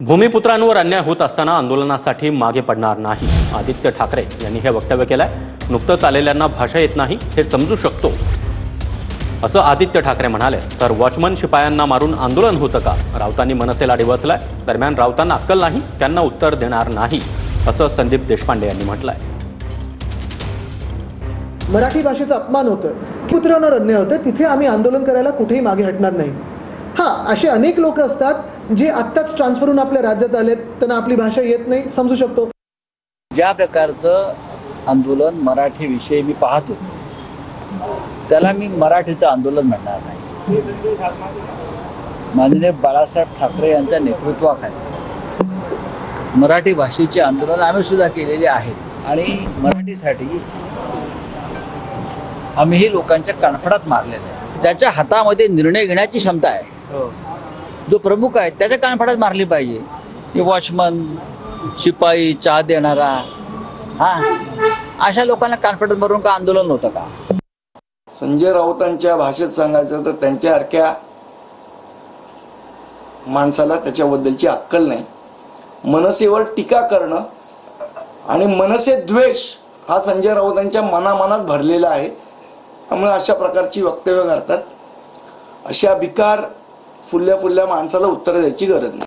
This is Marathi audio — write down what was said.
भूमिपुत्रांवर अन्याय होत असताना आंदोलनासाठी मागे पडणार नाही, आदित्य ठाकरे यांनी हे वक्तव्य केलंय। नुकतंच आलेल्यांना भाषा येत नाही हे समजू शकतो असं आदित्य ठाकरे म्हणाले। तर वॉचमन शिपायांना मारून आंदोलन होतं का? राऊतांनी मनसेला डिवचलंय। दरम्यान राऊतांना अक्कल नाही, त्यांना उत्तर देणार नाही असं संदीप देशपांडे यांनी म्हटलंय। मराठी भाषेचा अपमान होतोय, पुत्रांवर अन्याय होतोय, तिथे आम्ही आंदोलन करायला कुठेही मागे हटणार नाही। असे अनेक लोक असतात जे आत्ताच ट्रान्सफर होऊन आपल्या राज्यात आलेत, त्यांना आपली भाषा येत नाही, समजू शकतो। ज्या प्रकारचं आंदोलन मराठी विषयी मी पाहतो त्याला मी मराठीचं आंदोलन म्हणणार नाही। माननीय बाळासाहेब ठाकरे यांच्या नेतृत्वाखाली मराठी भाषेचे आंदोलन आम्ही सुद्धा केलेले आहे आणि मराठीसाठी आम्हीही लोकांच्या कानफडात मारलेले आहे। त्याच्या हातामध्ये निर्णय घेण्याची क्षमता आहे, जो प्रमुख आहे त्याच्या कानफडात मारली पाहिजे। वॉचमन, शिपाई, चहा देणारा, अशा लोकांना कानफडात मारून का आंदोलन होतं का? संजय राऊतांच्या भाषेत सांगायचं तर त्यांच्यासारख्या माणसाला त्याच्याबद्दलची अक्कल नाही। मनसेवर टीका करणं आणि मनसे द्वेष हा संजय राऊतांच्या मनामनात भरलेला आहे, त्यामुळे अशा प्रकारची वक्तव्य करतात। अशा भिकार फुल्या माणसाला उत्तर द्यायची गरज नाही।